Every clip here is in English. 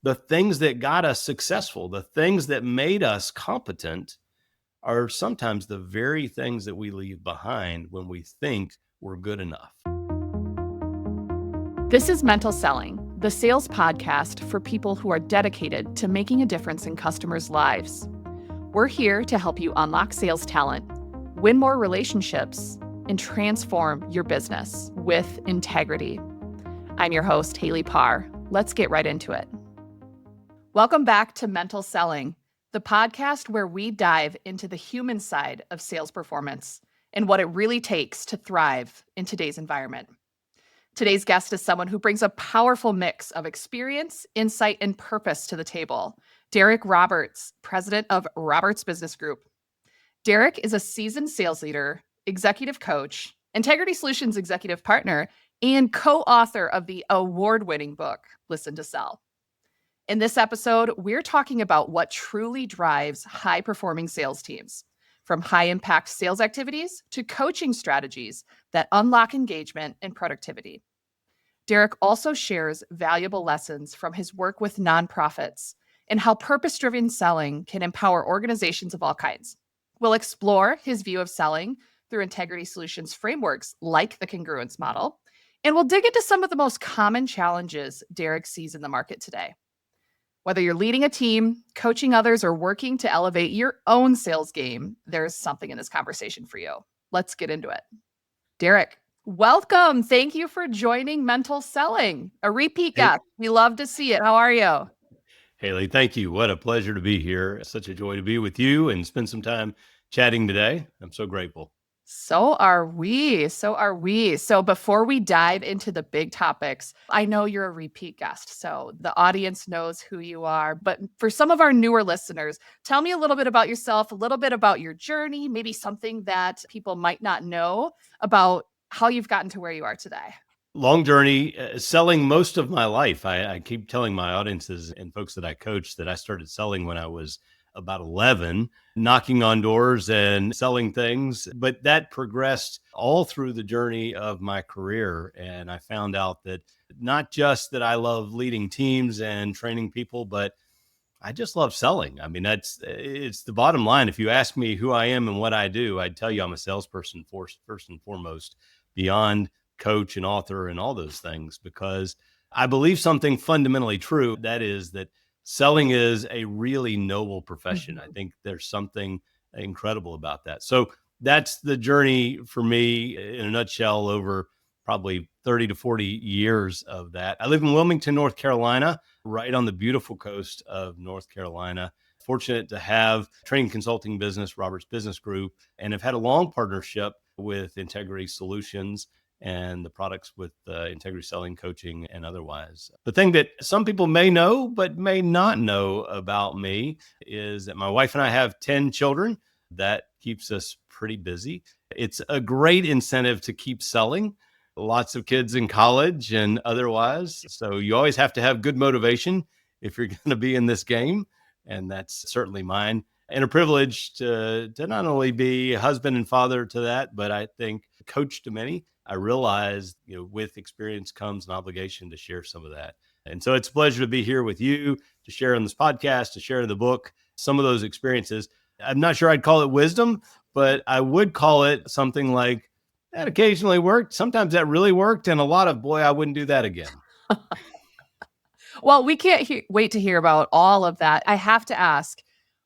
the things that got us successful, the things that made us competent are sometimes the very things that we leave behind when we think we're good enough. This is Mental Selling, the sales podcast for people who are dedicated to making a difference in customers' lives. We're here to help you unlock sales talent, win more relationships, and transform your business with integrity. I'm your host, Hayley Parr. Let's get right into it. Welcome back to Mental Selling, the podcast where we dive into the human side of sales performance and what it really takes to thrive in today's environment. Today's guest is someone who brings a powerful mix of experience, insight, and purpose to the table. Derek Roberts, president of Roberts Business Group. Derek is a seasoned sales leader, executive coach, Integrity Solutions executive partner, and co-author of the award-winning book, Listen to Sell. In this episode, we're talking about what truly drives high-performing sales teams, from high-impact sales activities to coaching strategies that unlock engagement and productivity. Derek also shares valuable lessons from his work with nonprofits and how purpose-driven selling can empower organizations of all kinds. We'll explore his view of selling through Integrity Solutions frameworks like the Congruence Model, and we'll dig into some of the most common challenges Derek sees in the market today. Whether you're leading a team, coaching others, or working to elevate your own sales game, there's something in this conversation for you. Let's get into it. Derek, welcome. Thank you for joining Mental Selling, a repeat guest. We love to see it. How are you? Haley, thank you. What a pleasure to be here. It's such a joy to be with you and spend some time chatting today. I'm so grateful. So are we. So before we dive into the big topics, I know you're a repeat guest, so the audience knows who you are. But for some of our newer listeners, tell me a little bit about yourself, a little bit about your journey, maybe something that people might not know about how you've gotten to where you are today. Long journey, selling most of my life. I keep telling my audiences and folks that I coach that I started selling when I was about 11, knocking on doors and selling things. But that progressed all through the journey of my career. And I found out that not just that I love leading teams and training people, but I just love selling. I mean, it's the bottom line. If you ask me who I am and what I do, I'd tell you I'm a salesperson first and foremost, beyond coach and author and all those things, because I believe something fundamentally true. That is that selling is a really noble profession. I think there's something incredible about that. So that's the journey for me in a nutshell over probably 30 to 40 years of that. I live in Wilmington, North Carolina, right on the beautiful coast of North Carolina. Fortunate to have a training consulting business, Roberts Business Group, and have had a long partnership with Integrity Solutions and the products with Integrity Selling, coaching, and otherwise. The thing that some people may know, but may not know about me is that my wife and I have 10 children. That keeps us pretty busy. It's a great incentive to keep selling. Lots of kids in college and otherwise. So you always have to have good motivation if you're going to be in this game. And that's certainly mine. And a privilege to not only be a husband and father to that, but I think coach to many. I realized, with experience comes an obligation to share some of that. And so it's a pleasure to be here with you, to share on this podcast, to share in the book, some of those experiences. I'm not sure I'd call it wisdom, but I would call it something like that occasionally worked. Sometimes that really worked. And a lot of, boy, I wouldn't do that again. Well, we can't wait to hear about all of that. I have to ask,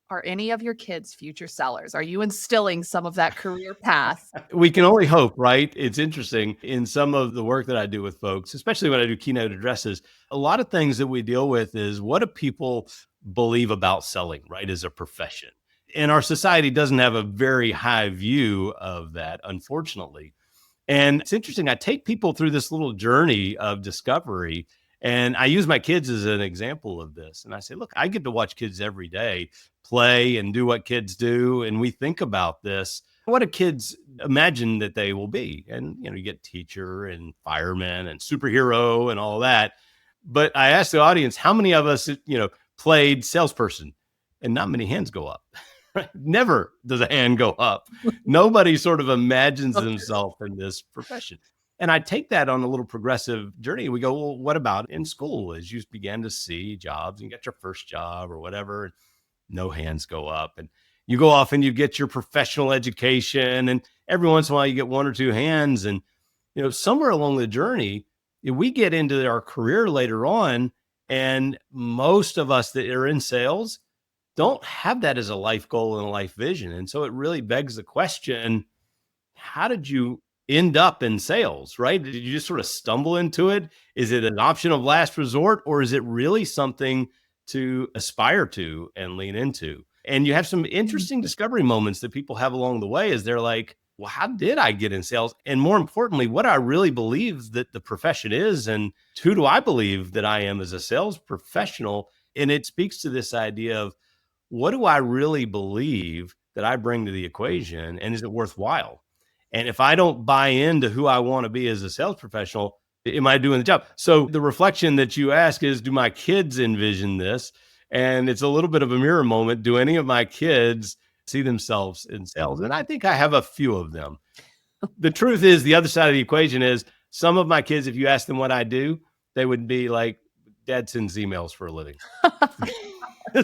are any of your kids future sellers? Are you instilling some of that career path? We can only hope, right? It's interesting in some of the work that I do with folks, especially when I do keynote addresses, a lot of things that we deal with is what do people believe about selling, right, as a profession? And our society doesn't have a very high view of that, unfortunately. And it's interesting. I take people through this little journey of discovery, and I use my kids as an example of this. And I say, look, I get to watch kids every day play and do what kids do. And we think about this. What do kids imagine that they will be? And, you get teacher and fireman and superhero and all that. But I asked the audience, how many of us, played salesperson? And not many hands go up. Never does a hand go up. Nobody sort of imagines themselves in this profession. And I take that on a little progressive journey. We go, well, what about in school as you began to see jobs and get your first job or whatever? No hands go up. And you go off and you get your professional education. And every once in a while you get one or two hands. And, somewhere along the journey, we get into our career later on. And most of us that are in sales don't have that as a life goal and a life vision. And so it really begs the question, how did you end up in sales, right? Did you just sort of stumble into it? Is it an option of last resort, or is it really something to aspire to and lean into? And you have some interesting discovery moments that people have along the way as they're like, well, how did I get in sales? And more importantly, what do I really believe that the profession is? And who do I believe that I am as a sales professional? And it speaks to this idea of, what do I really believe that I bring to the equation? And is it worthwhile? And if I don't buy into who I want to be as a sales professional, am I doing the job? So the reflection that you ask is, do my kids envision this? And it's a little bit of a mirror moment. Do any of my kids see themselves in sales? And I think I have a few of them. The truth is, the other side of the equation is, some of my kids, if you ask them what I do, they would be like, Dad sends emails for a living.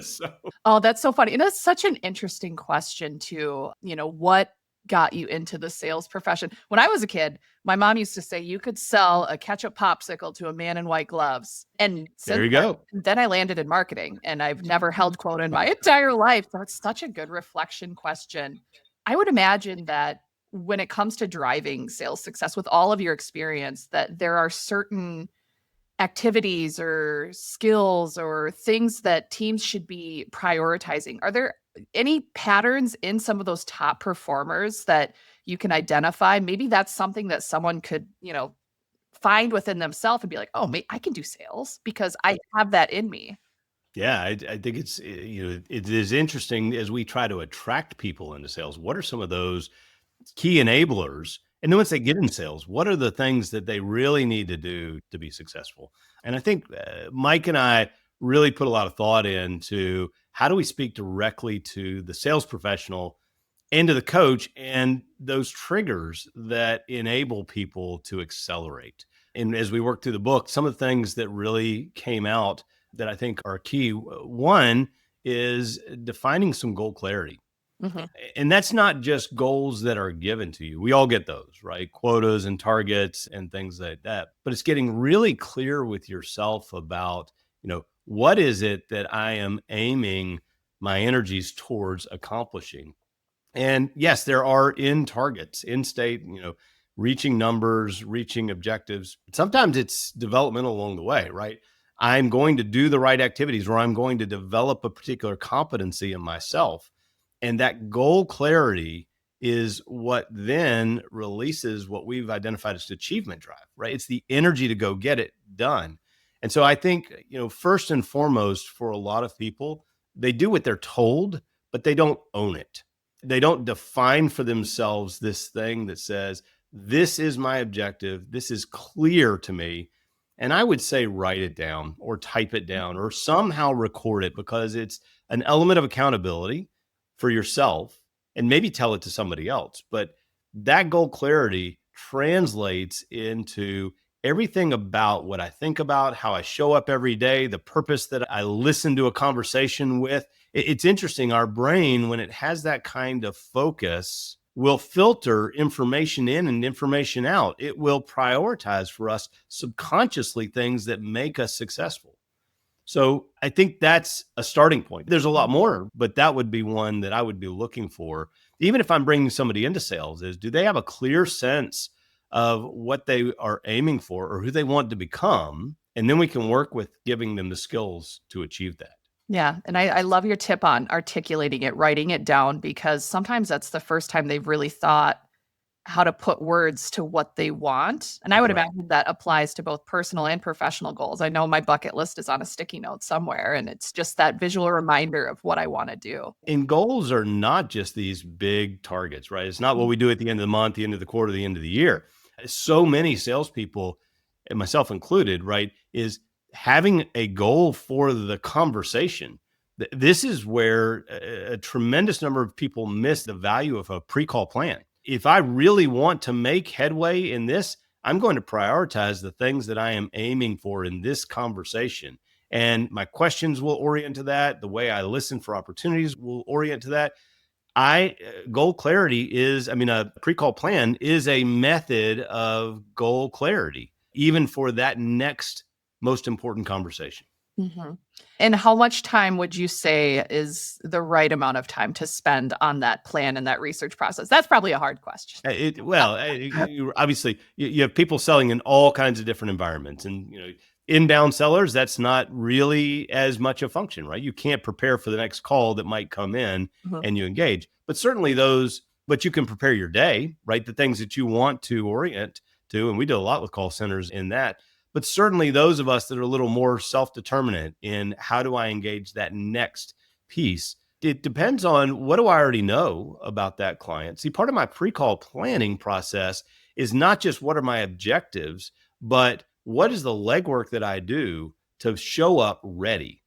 So. Oh, that's so funny. And that's such an interesting question too. What got you into the sales profession? When I was a kid, my mom used to say you could sell a ketchup popsicle to a man in white gloves. And there you go. Then I landed in marketing, and I've never held quota in my entire life. That's such a good reflection question. I would imagine that when it comes to driving sales success, with all of your experience, that there are certain activities or skills or things that teams should be prioritizing. Are there any patterns in some of those top performers that you can identify? Maybe that's something that someone could, find within themselves and be like, oh, I can do sales because I have that in me. Yeah, I think it's, it is interesting as we try to attract people into sales. What are some of those key enablers? And then once they get in sales, what are the things that they really need to do to be successful? And I think Mike and I really put a lot of thought into, how do we speak directly to the sales professional and to the coach, and those triggers that enable people to accelerate. And as we work through the book, some of the things that really came out that I think are key. One is defining some goal clarity. Mm-hmm. And that's not just goals that are given to you. We all get those, right? Quotas and targets and things like that. But it's getting really clear with yourself about, what is it that I am aiming my energies towards accomplishing? And yes, there are in targets, in state, reaching numbers, reaching objectives. Sometimes it's developmental along the way, right? I'm going to do the right activities, or I'm going to develop a particular competency in myself. And that goal clarity is what then releases what we've identified as achievement drive, right? It's the energy to go get it done. And so I think, first and foremost, for a lot of people, they do what they're told, but they don't own it. They don't define for themselves this thing that says, this is my objective. This is clear to me. And I would say, write it down or type it down or somehow record it, because it's an element of accountability for yourself, and maybe tell it to somebody else. But that goal clarity translates into everything about what I think about, how I show up every day, the purpose that I listen to a conversation with. It's interesting. Our brain, when it has that kind of focus, will filter information in and information out. It will prioritize for us subconsciously things that make us successful. So I think that's a starting point. There's a lot more, but that would be one that I would be looking for. Even if I'm bringing somebody into sales, is, do they have a clear sense of what they are aiming for or who they want to become? And then we can work with giving them the skills to achieve that. Yeah. And I love your tip on articulating it, writing it down, because sometimes that's the first time they've really thought how to put words to what they want. And I would imagine that applies to both personal and professional goals. I know my bucket list is on a sticky note somewhere, and it's just that visual reminder of what I want to do. And goals are not just these big targets, right? It's not what we do at the end of the month, the end of the quarter, the end of the year. So many salespeople, and myself included, right, is having a goal for the conversation. This is where a tremendous number of people miss the value of a pre-call plan. If I really want to make headway in this, I'm going to prioritize the things that I am aiming for in this conversation. And my questions will orient to that. The way I listen for opportunities will orient to that. Goal clarity is, a pre-call plan is a method of goal clarity, even for that next most important conversation. Mhm. And how much time would you say is the right amount of time to spend on that plan and that research process? That's probably a hard question. Obviously, you have people selling in all kinds of different environments, and inbound sellers, that's not really as much a function, right? You can't prepare for the next call that might come in Mhm. and you engage, but certainly but you can prepare your day, right? The things that you want to orient to, and we do a lot with call centers in that. But certainly those of us that are a little more self-determinant in how do I engage that next piece, it depends on what do I already know about that client. See, part of my pre-call planning process is not just what are my objectives, but what is the legwork that I do to show up ready.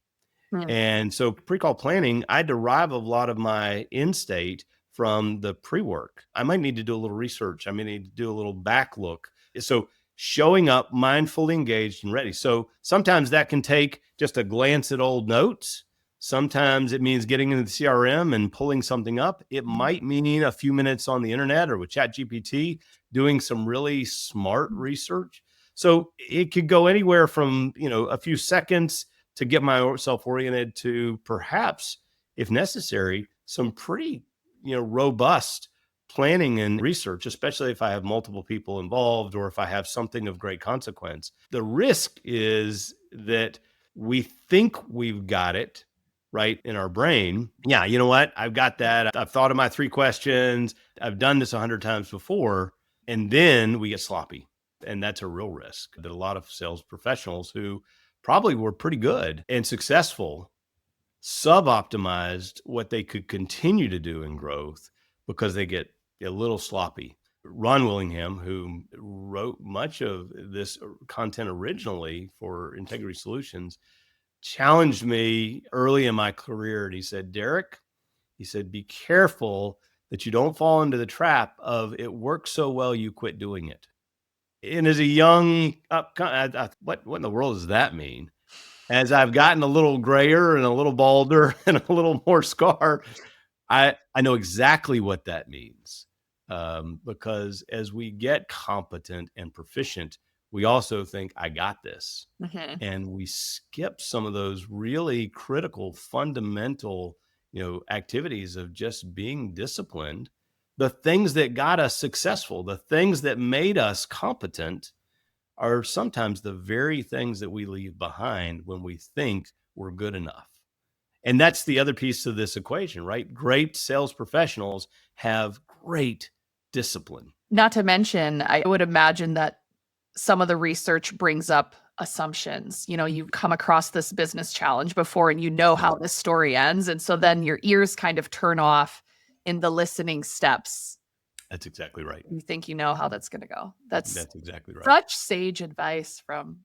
Hmm. And so pre-call planning, I derive a lot of my in state from the pre-work. I might need to do a little research. I may need to do a little back look. So showing up mindfully engaged and ready. So sometimes that can take just a glance at old notes. Sometimes it means getting into the CRM and pulling something up. It might mean a few minutes on the internet or with ChatGPT, doing some really smart research. So it could go anywhere from, a few seconds to get myself oriented to perhaps, if necessary, some pretty, robust planning and research, especially if I have multiple people involved or if I have something of great consequence. The risk is that we think we've got it right in our brain. Yeah, you know what? I've got that. I've thought of my 3 questions. I've done this 100 times before. And then we get sloppy. And that's a real risk that a lot of sales professionals who probably were pretty good and successful sub-optimized what they could continue to do in growth because they get a little sloppy. Ron Willingham, who wrote much of this content originally for Integrity Solutions, challenged me early in my career. And he said, Derek, he said, be careful that you don't fall into the trap of it works so well you quit doing it. And as a young what in the world does that mean? As I've gotten a little grayer and a little balder and a little more scar, I know exactly what that means. Because as we get competent and proficient, we also think, I got this. Mhm. And we skip some of those really critical, fundamental, activities of just being disciplined. The things that got us successful, the things that made us competent are sometimes the very things that we leave behind when we think we're good enough. And that's the other piece of this equation, right? Great sales professionals have great discipline. Not to mention, I would imagine that some of the research brings up assumptions. You've come across this business challenge before and you know how this story ends. And so then your ears kind of turn off in the listening steps. That's exactly right. You think you know how that's going to go. That's exactly right. such sage advice from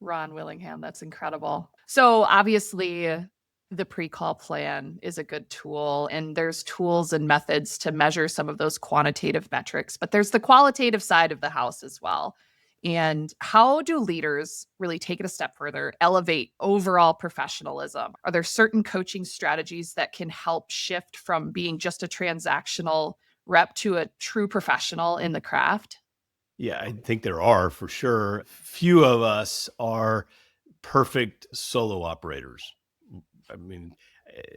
Ron Willingham. That's incredible. So obviously, the pre-call plan is a good tool, and there's tools and methods to measure some of those quantitative metrics, but there's the qualitative side of the house as well. And how do leaders really take it a step further, elevate overall professionalism? Are there certain coaching strategies that can help shift from being just a transactional rep to a true professional in the craft? Yeah, I think there are for sure. Few of us are perfect solo operators. I mean,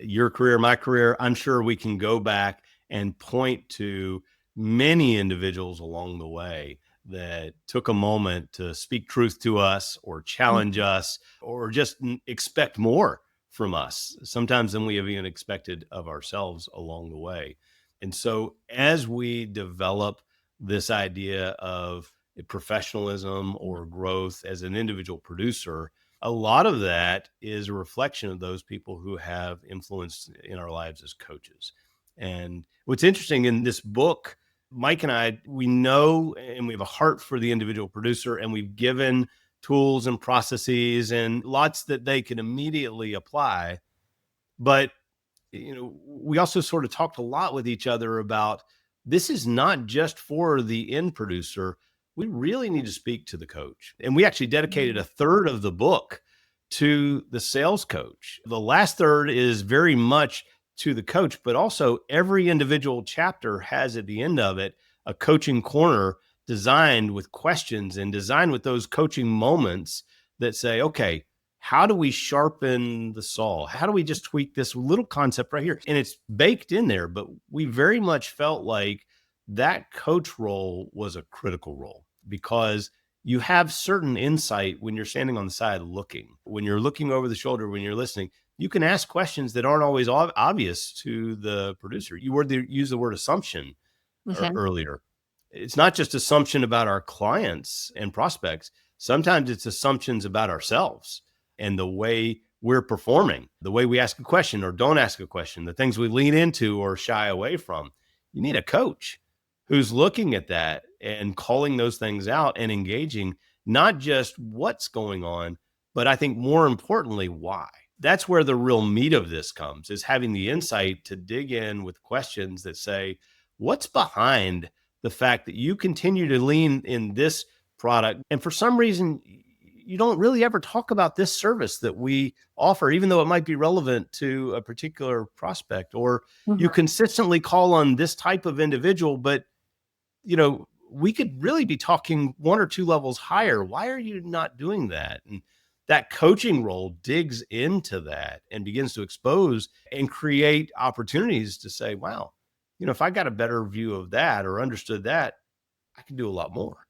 your career, my career, I'm sure we can go back and point to many individuals along the way that took a moment to speak truth to us or challenge us or just expect more from us, sometimes than we have even expected of ourselves along the way. And so as we develop this idea of professionalism or growth as an individual producer, a lot of that is a reflection of those people who have influenced in our lives as coaches. And what's interesting in this book, Mike and I, we know and we have a heart for the individual producer, and we've given tools and processes and lots that they can immediately apply. But, we also sort of talked a lot with each other about this is not just for the end producer. we really need to speak to the coach. And we actually dedicated a third of the book to the sales coach. The last third is very much to the coach, but also every individual chapter has at the end of it a coaching corner designed with questions and designed with those coaching moments that say, okay, how do we sharpen the saw? How do we just tweak this little concept right here? And it's baked in there, but we very much felt like that coach role was a critical role because you have certain insight when you're standing on the side looking, when you're looking over the shoulder, when you're listening. You can ask questions that aren't always obvious to the producer. You use the word assumption earlier. It's not just assumption about our clients and prospects. Sometimes it's assumptions about ourselves and the way we're performing, the way we ask a question or don't ask a question, the things we lean into or shy away from. You need a coach who's looking at that and calling those things out and engaging not just what's going on, but I think more importantly, why. That's where the real meat of this comes, is having the insight to dig in with questions that say, what's behind the fact that you continue to lean in this product? And for some reason, you don't really ever talk about this service that we offer, even though it might be relevant to a particular prospect, or you consistently call on this type of individual, but we could really be talking one or two levels higher. Why are you not doing that? And that coaching role digs into that and begins to expose and create opportunities to say, wow, if I got a better view of that or understood that, I can do a lot more.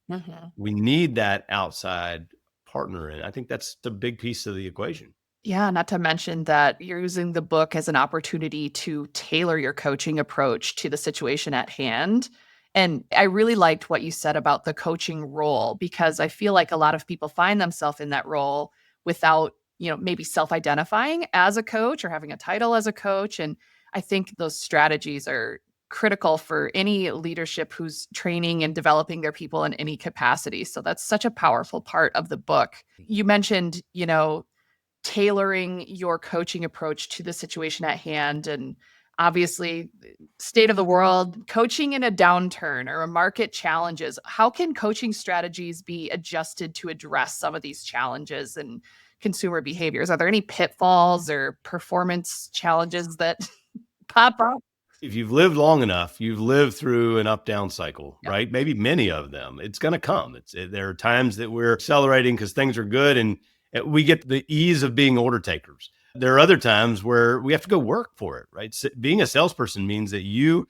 We need that outside partner. And I think that's the big piece of the equation. Yeah, not to mention that you're using the book as an opportunity to tailor your coaching approach to the situation at hand. And I really liked what you said about the coaching role, because I feel like a lot of people find themselves in that role without, maybe self-identifying as a coach or having a title as a coach. And I think those strategies are critical for any leadership who's training and developing their people in any capacity. So that's such a powerful part of the book. You mentioned, tailoring your coaching approach to the situation at hand. And obviously, state of the world, coaching in a downturn or a market challenges. How can coaching strategies be adjusted to address some of these challenges and consumer behaviors? Are there any pitfalls or performance challenges that pop up? If you've lived long enough, you've lived through an up-down cycle, Yep. right? Maybe many of them. It's going to come. There are times that we're accelerating because things are good and we get the ease of being order takers. There are other times where we have to go work for it, right? So being a salesperson means that you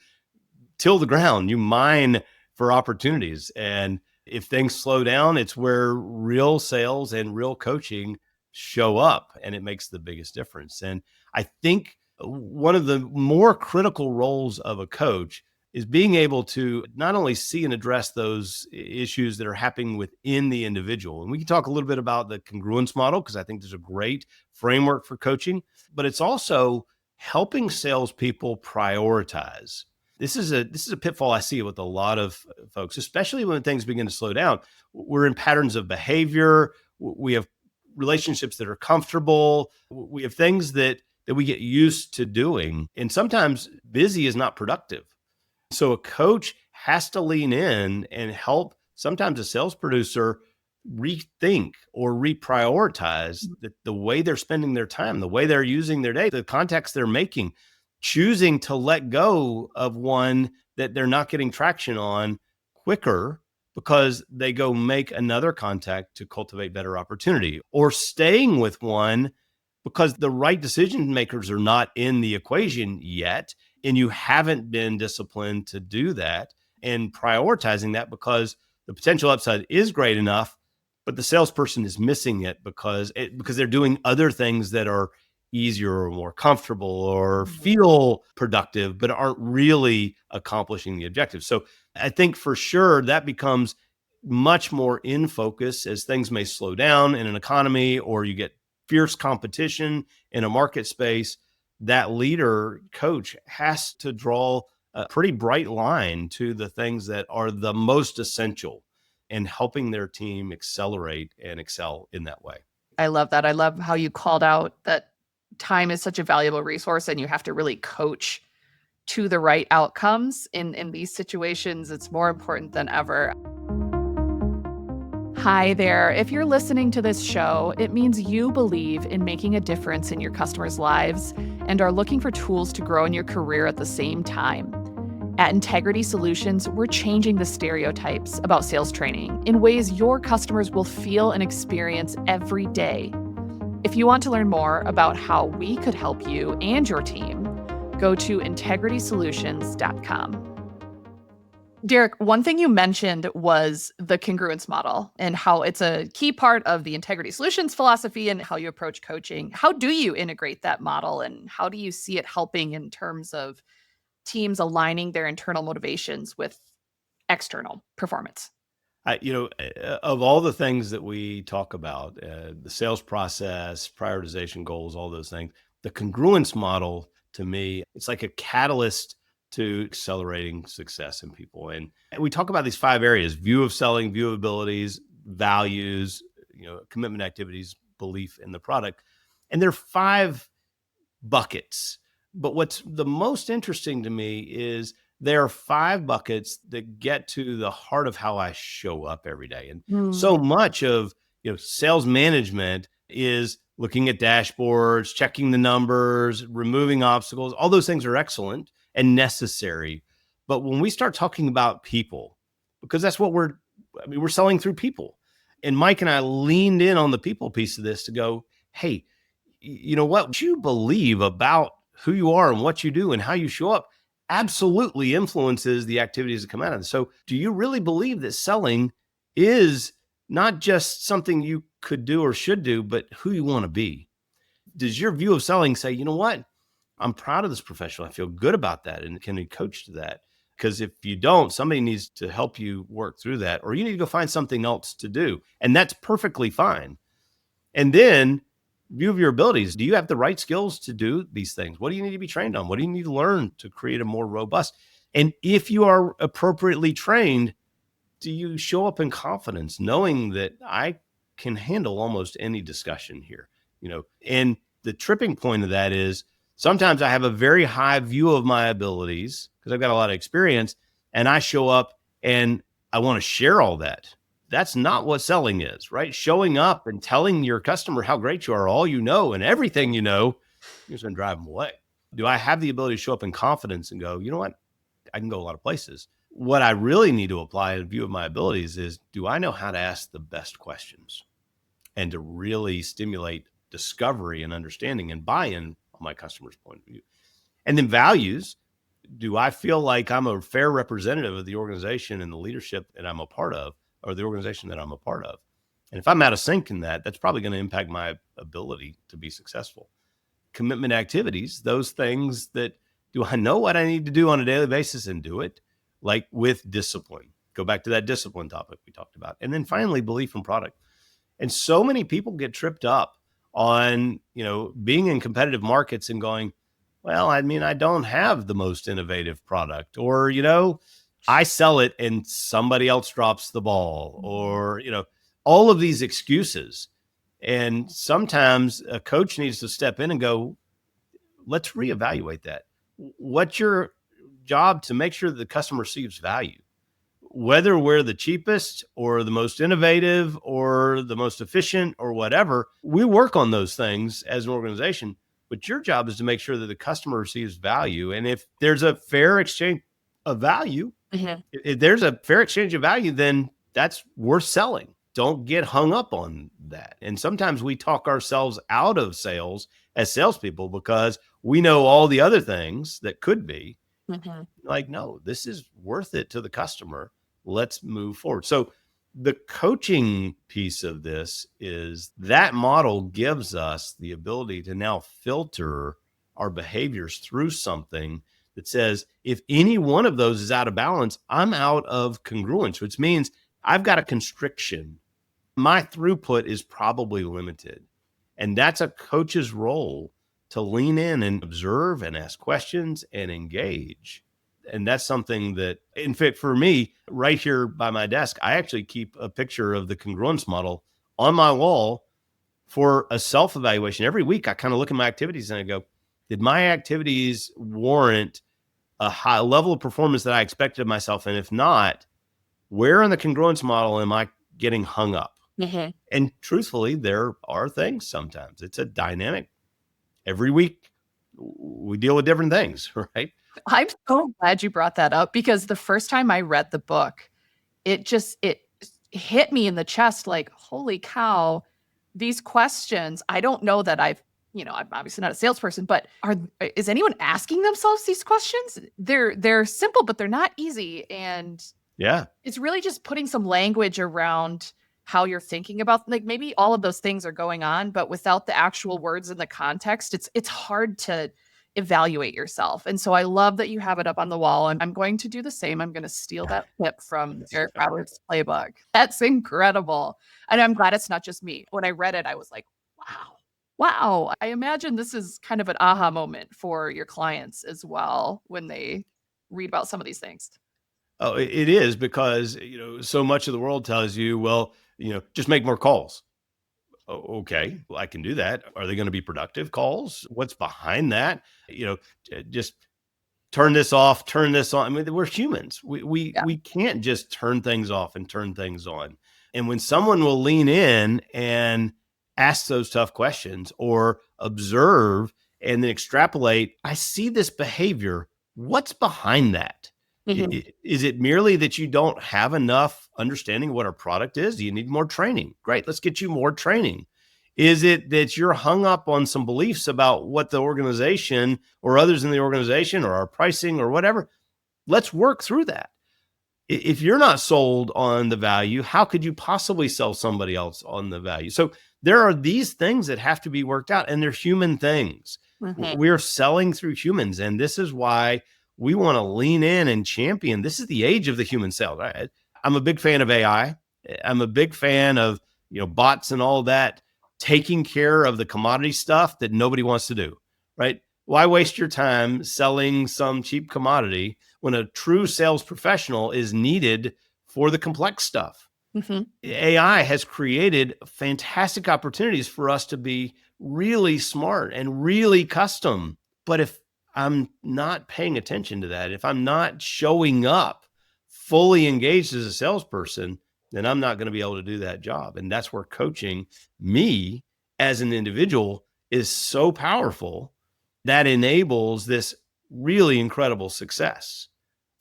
till the ground, you mine for opportunities. And if things slow down, it's where real sales and real coaching show up, and it makes the biggest difference. And I think one of the more critical roles of a coach is being able to not only see and address those issues that are happening within the individual. And we can talk a little bit about the congruence model, because I think there's a great framework for coaching, but it's also helping salespeople prioritize. This is a pitfall I see with a lot of folks, especially when things begin to slow down. We're in patterns of behavior. We have relationships that are comfortable. We have things that we get used to doing. And sometimes busy is not productive. So a coach has to lean in and help sometimes a sales producer rethink or reprioritize the way they're spending their time, the way they're using their day, the contacts they're making, choosing to let go of one that they're not getting traction on quicker because they go make another contact to cultivate better opportunity, or staying with one because the right decision makers are not in the equation yet, and you haven't been disciplined to do that and prioritizing that because the potential upside is great enough, but the salesperson is missing it because they're doing other things that are easier or more comfortable or feel productive, but aren't really accomplishing the objective. So I think for sure that becomes much more in focus as things may slow down in an economy, or you get fierce competition in a market space. That leader coach has to draw a pretty bright line to the things that are the most essential and helping their team accelerate and excel in that way. I love that. I love how you called out that time is such a valuable resource and you have to really coach to the right outcomes in these situations. It's more important than ever. Hi there. If you're listening to this show, it means you believe in making a difference in your customers' lives and are looking for tools to grow in your career at the same time. At Integrity Solutions, we're changing the stereotypes about sales training in ways your customers will feel and experience every day. If you want to learn more about how we could help you and your team, go to integritysolutions.com. Derek, one thing you mentioned was the congruence model and how it's a key part of the Integrity Solutions philosophy and how you approach coaching. How do you integrate that model and how do you see it helping in terms of teams aligning their internal motivations with external performance? Of all the things that we talk about, the sales process, prioritization goals, all those things, the congruence model to me, it's like a catalyst to accelerating success in people. And we talk about these 5 areas: view of selling, view of abilities, values, commitment activities, belief in the product. And there are 5 buckets. But what's the most interesting to me is there are 5 buckets that get to the heart of how I show up every day. And so much of sales management is looking at dashboards, checking the numbers, removing obstacles. All those things are excellent and necessary. But when we start talking about people, because that's what we're selling through people. And Mike and I leaned in on the people piece of this to go, hey, what you believe about who you are and what you do and how you show up absolutely influences the activities that come out of it. So do you really believe that selling is not just something you could do or should do, but who you want to be? Does your view of selling say, you know what? I'm proud of this professional. I feel good about that. And can we coach to that? Because if you don't, somebody needs to help you work through that, or you need to go find something else to do. And that's perfectly fine. And then view of your abilities. Do you have the right skills to do these things? What do you need to be trained on? What do you need to learn to create a more robust? And if you are appropriately trained, do you show up in confidence, knowing that I can handle almost any discussion here? And the tripping point of that is sometimes I have a very high view of my abilities because I've got a lot of experience, and I show up and I want to share all that. That's not what selling is, right? Showing up and telling your customer how great you are, all you know, and everything you know, you're just going to drive them away. Do I have the ability to show up in confidence and go, you know what? I can go a lot of places. What I really need to apply in view of my abilities is, do I know how to ask the best questions and to really stimulate discovery and understanding and buy-in on my customer's point of view? And then values. Do I feel like I'm a fair representative of the organization and the leadership that I'm a part of, or the organization that I'm a part of? And if I'm out of sync in that, that's probably going to impact my ability to be successful. Commitment activities, those things that, do I know what I need to do on a daily basis and do it? Like with discipline. Go back to that discipline topic we talked about. And then finally, belief in product. And so many people get tripped up on, being in competitive markets and going, well, I don't have the most innovative product, or, I sell it and somebody else drops the ball, or, all of these excuses. And sometimes a coach needs to step in and go, let's reevaluate that. What's your job to make sure that the customer receives value? Whether we're the cheapest or the most innovative or the most efficient or whatever, we work on those things as an organization. But your job is to make sure that the customer receives value. And if there's a fair exchange of value, if there's a fair exchange of value, then that's worth selling. Don't get hung up on that. And sometimes we talk ourselves out of sales as salespeople because we know all the other things that could be. Like, no, this is worth it to the customer. Let's move forward. So the coaching piece of this is that model gives us the ability to now filter our behaviors through something that says, if any one of those is out of balance, I'm out of congruence, which means I've got a constriction. My throughput is probably limited. And that's a coach's role, to lean in and observe and ask questions and engage. And that's something that, in fact, for me, right here by my desk, I actually keep a picture of the congruence model on my wall for a self-evaluation. Every week, I kind of look at my activities and I go, did my activities warrant a high level of performance that I expected of myself? And if not, where in the congruence model am I getting hung up. Mhm. And truthfully, there are things sometimes. It's a dynamic. Every week, we deal with different things, right? I'm so glad you brought that up because the first time I read the book, it hit me in the chest like, holy cow, these questions, I don't know that I'm obviously not a salesperson, but is anyone asking themselves these questions? They're simple, but they're not easy. And Yeah. it's really just putting some language around how you're thinking about, like, maybe all of those things are going on, but without the actual words in the context, it's hard to evaluate yourself. And so I love that you have it up on the wall, and I'm going to do the same. I'm going to steal that tip from Eric Roberts' playbook. That's incredible. And I'm glad it's not just me. When I read it, I was like, wow. Wow. I imagine this is kind of an aha moment for your clients as well when they read about some of these things. Oh, it is because, so much of the world tells you, well, just make more calls. Okay, well, I can do that. Are they going to be productive calls? What's behind that? Just turn this off, turn this on. I mean, we're humans. Yeah. We can't just turn things off and turn things on. And when someone will lean in and ask those tough questions or observe and then extrapolate, I see this behavior. What's behind that? Mhm. Is it merely that you don't have enough understanding of what our product is? Do you need more training? Great, let's get you more training. Is it that you're hung up on some beliefs about what the organization or others in the organization or our pricing or whatever? Let's work through that. If you're not sold on the value, how could you possibly sell somebody else on the value? So there are these things that have to be worked out, and they're human things. Mhm. We're selling through humans, and this is why we want to lean in and champion. This is the age of the human sales. I'm a big fan of AI. I'm a big fan of bots and all that taking care of the commodity stuff that nobody wants to do, right? Why waste your time selling some cheap commodity when a true sales professional is needed for the complex stuff? Mhm. AI has created fantastic opportunities for us to be really smart and really custom. But if I'm not paying attention to that, if I'm not showing up fully engaged as a salesperson, then I'm not going to be able to do that job. And that's where coaching me as an individual is so powerful that enables this really incredible success.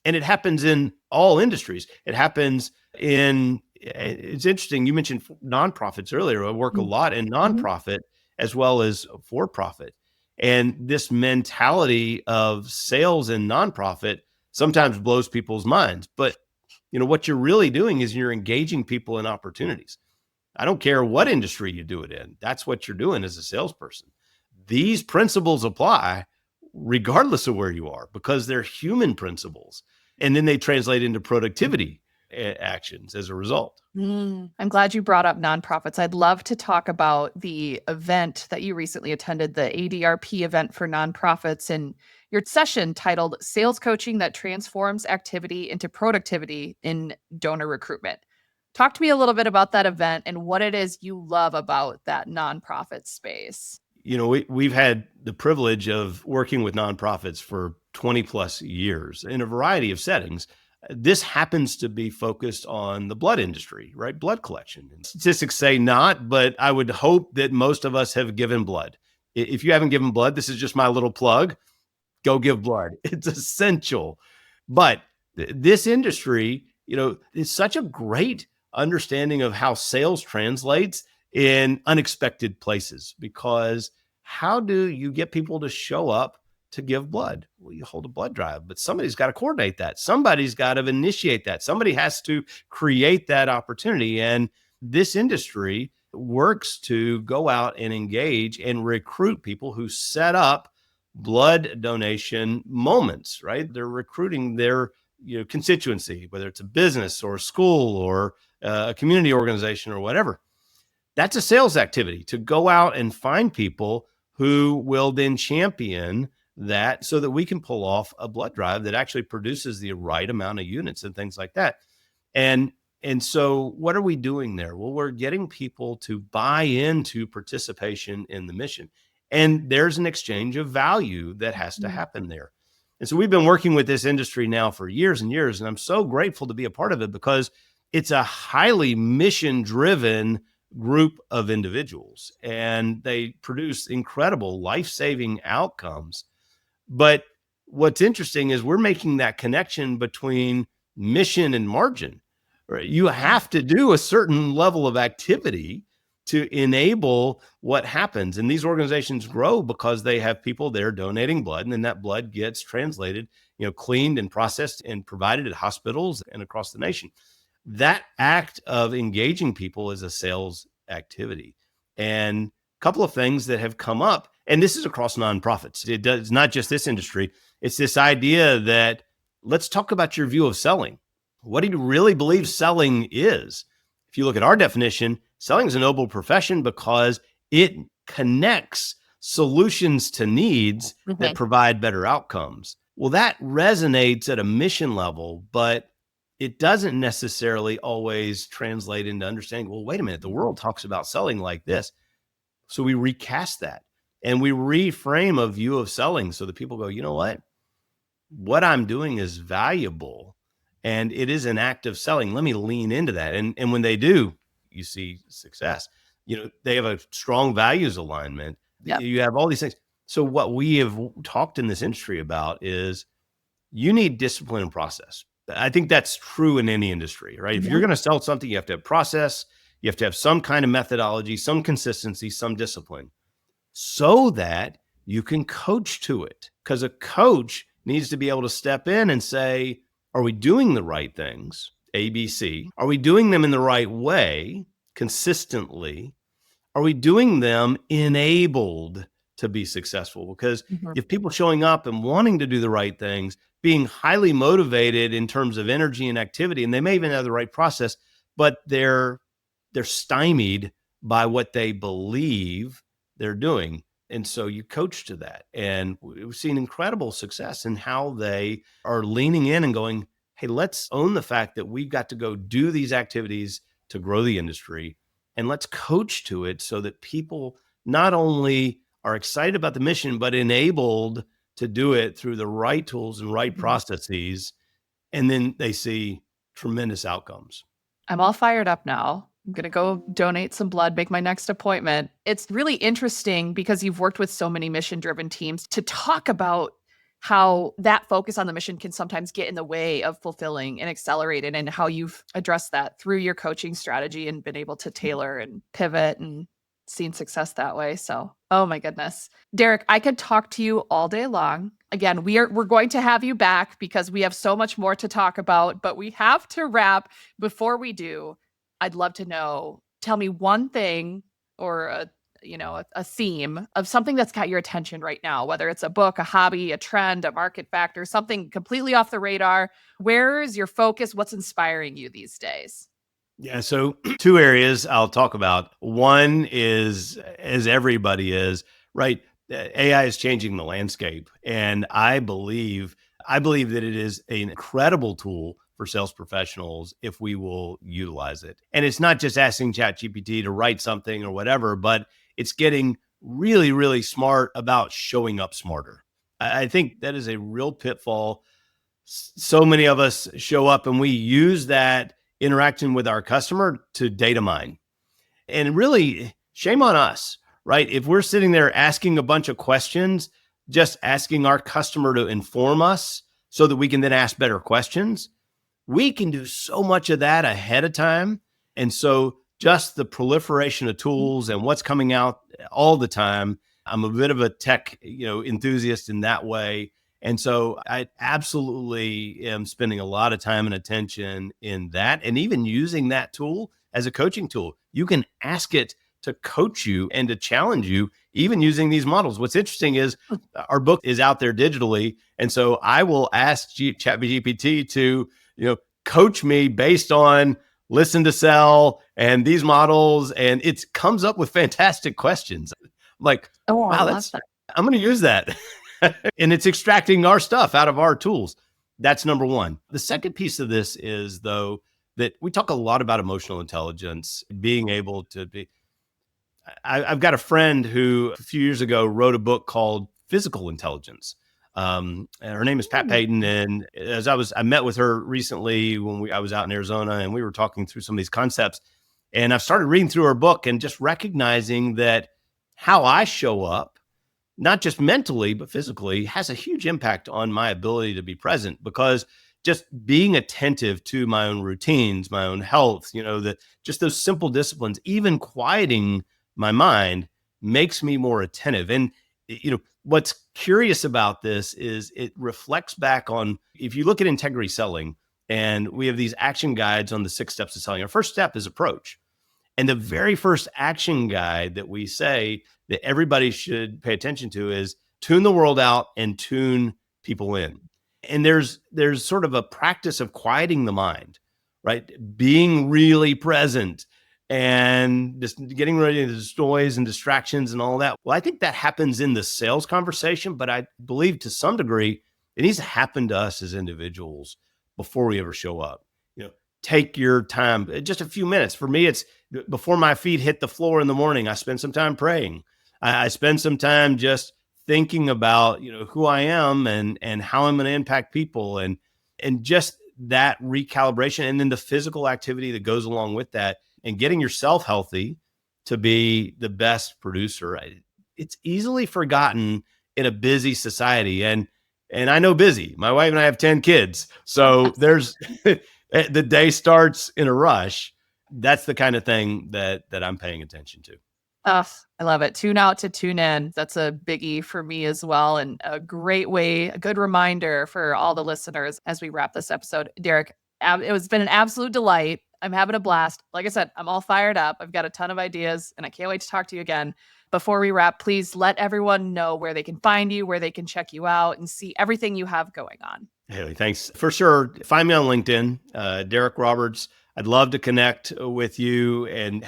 And it happens in all industries. It happens it's interesting. You mentioned nonprofits earlier. I work a Mm. lot in Mhm. nonprofit as well as for profit. And this mentality of sales and nonprofit sometimes blows people's minds. But what you're really doing is you're engaging people in opportunities. I don't care what industry you do it in. That's what you're doing as a salesperson. These principles apply regardless of where you are because they're human principles. And then they translate into productivity actions as a result. I'm glad you brought up nonprofits. I'd love to talk about the event that you recently attended, the ADRP event for nonprofits, and your session titled Sales Coaching That Transforms Activity into Productivity in Donor Recruitment. Talk to me a little bit about that event and what it is you love about that nonprofit space. We've had the privilege of working with nonprofits for 20 plus years in a variety of settings. This happens to be focused on the blood industry, right? Blood collection. And statistics say not, but I would hope that most of us have given blood. If you haven't given blood, this is just my little plug. Go give blood. It's essential. But this industry, is such a great understanding of how sales translates in unexpected places because how do you get people to show up to give blood? Well, you hold a blood drive, but somebody's got to coordinate that. Somebody's got to initiate that. Somebody has to create that opportunity. And this industry works to go out and engage and recruit people who set up blood donation moments, right? They're recruiting their constituency, whether it's a business or a school or a community organization or whatever. That's a sales activity to go out and find people who will then champion that so that we can pull off a blood drive that actually produces the right amount of units and things like that. And and so what are we doing there? Well, we're getting people to buy into participation in the mission. And there's an exchange of value that has to Mm. happen there. And so we've been working with this industry now for years and years, and I'm so grateful to be a part of it because it's a highly mission driven group of individuals, and they produce incredible life-saving outcomes. But what's interesting is we're making that connection between mission and margin. Right? You have to do a certain level of activity to enable what happens. And these organizations grow because they have people there donating blood, and then that blood gets translated, cleaned and processed and provided at hospitals and across the nation. That act of engaging people is a sales activity. And a couple of things that have come up, and this is across nonprofits. It's not just this industry. It's this idea that let's talk about your view of selling. What do you really believe selling is? If you look at our definition, selling is a noble profession because it connects solutions to needs that provide better outcomes. Well, that resonates at a mission level, but it doesn't necessarily always translate into understanding, well, wait a minute, the world talks about selling like this. So we recast that and we reframe a view of selling so that people go, you know what I'm doing is valuable and it is an act of selling. Let me lean into that. And when they do, you see success. They have a strong values alignment. Yep. You have all these things. So what we have talked in this industry about is you need discipline and process. I think that's true in any industry, right? If you're going to sell something, you have to have process, you have to have some kind of methodology, some consistency, some discipline, so that you can coach to it. Because a coach needs to be able to step in and say, are we doing the right things? ABC. Are we doing them in the right way, consistently? Are we doing them enabled to be successful? Because if people showing up and wanting to do the right things, being highly motivated in terms of energy and activity, and they may even have the right process, but they're stymied by what they believe they're doing. And so you coach to that. And we've seen incredible success in how they are leaning in and going, hey, let's own the fact that we've got to go do these activities to grow the industry. And let's coach to it so that people not only are excited about the mission, but enabled to do it through the right tools and right processes. And then they see tremendous outcomes. I'm all fired up now. I'm going to go donate some blood, make my next appointment. It's really interesting because you've worked with so many mission-driven teams to talk about how that focus on the mission can sometimes get in the way of fulfilling and accelerating, and how you've addressed that through your coaching strategy and been able to tailor and pivot and seen success that way. So, oh my goodness. Derek, I could talk to you all day long. Again, we're going to have you back because we have so much more to talk about, but we have to wrap. Before we do, I'd love to know, tell me one thing or a theme of something that's got your attention right now, whether it's a book, a hobby, a trend, a market factor, something completely off the radar. Where is your focus? What's inspiring you these days? Yeah. So 2 areas I'll talk about. One is, as everybody is, right? AI is changing the landscape. And I believe that it is an incredible tool for sales professionals if we will utilize it. And it's not just asking ChatGPT to write something or whatever, but it's getting really, really smart about showing up smarter. I think that is a real pitfall. So many of us show up and we use that interaction with our customer to data mine. And really, shame on us, right? If we're sitting there asking a bunch of questions, just asking our customer to inform us so that we can then ask better questions, we can do so much of that ahead of time. And so just the proliferation of tools and what's coming out all the time, I'm a bit of a tech, enthusiast in that way. And so I absolutely am spending a lot of time and attention in that, and even using that tool as a coaching tool. You can ask it to coach you and to challenge you, even using these models. What's interesting is our book is out there digitally. And so I will ask ChatGPT to, coach me based on listen to sell and these models. And it comes up with fantastic questions. I'm like, wow, I'm going to use that. And it's extracting our stuff out of our tools. That's number one. The second piece of this is, though, that we talk a lot about emotional intelligence, being able to be. I've got a friend who a few years ago wrote a book called Physical Intelligence. And her name is Pat Payton. And I met with her recently when I was out in Arizona, and we were talking through some of these concepts. And I've started reading through her book and just recognizing that how I show up, not just mentally, but physically, has a huge impact on my ability to be present, because just being attentive to my own routines, my own health, that just those simple disciplines, even quieting my mind, makes me more attentive. And, what's curious about this is it reflects back on, if you look at integrity selling, and we have these action guides on the 6 steps of selling. Our first step is approach. And the very first action guide that we say that everybody should pay attention to is tune the world out and tune people in. And there's sort of a practice of quieting the mind, right? Being really present and just getting rid of the noise and distractions and all that. Well, I think that happens in the sales conversation, but I believe to some degree it needs to happen to us as individuals before we ever show up. Take your time, just a few minutes. For me, it's before my feet hit the floor in the morning, I spend some time praying. I spend some time just thinking about, who I am and how I'm going to impact people, and just that recalibration, and then the physical activity that goes along with that, and getting yourself healthy to be the best producer. It's easily forgotten in a busy society. And I know busy. My wife and I have 10 kids. So there's the day starts in a rush. That's the kind of thing that I'm paying attention to. I love it. Tune out to tune in. That's a biggie for me as well. And a great way, a good reminder for all the listeners as we wrap this episode. Derek, it's been an absolute delight. I'm having a blast. Like I said, I'm all fired up. I've got a ton of ideas and I can't wait to talk to you again. Before we wrap, please let everyone know where they can find you, where they can check you out and see everything you have going on. Hayley, thanks. For sure. Find me on LinkedIn, Derek Roberts. I'd love to connect with you and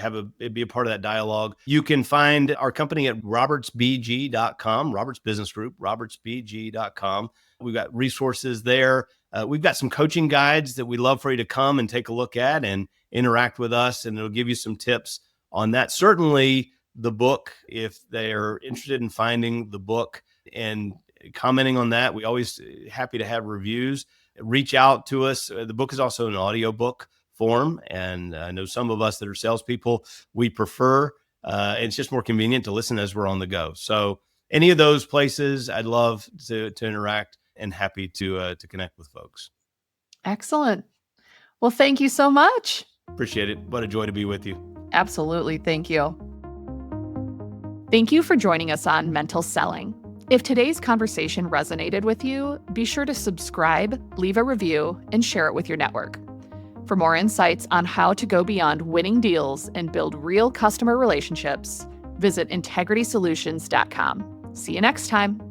be a part of that dialogue. You can find our company at robertsbg.com, Roberts Business Group, robertsbg.com. We've got resources there. We've got some coaching guides that we'd love for you to come and take a look at and interact with us, and it'll give you some tips on that. Certainly the book, if they're interested in finding the book and commenting on that, we always happy to have reviews. Reach out to us. The book is also an audiobook form, and I know some of us that are salespeople, we prefer. It's just more convenient to listen as we're on the go. So any of those places, I'd love to interact and happy to connect with folks. Excellent. Well, thank you so much. Appreciate it. What a joy to be with you. Absolutely. Thank you. Thank you for joining us on Mental Selling. If today's conversation resonated with you, be sure to subscribe, leave a review, and share it with your network. For more insights on how to go beyond winning deals and build real customer relationships, visit integritysolutions.com. See you next time.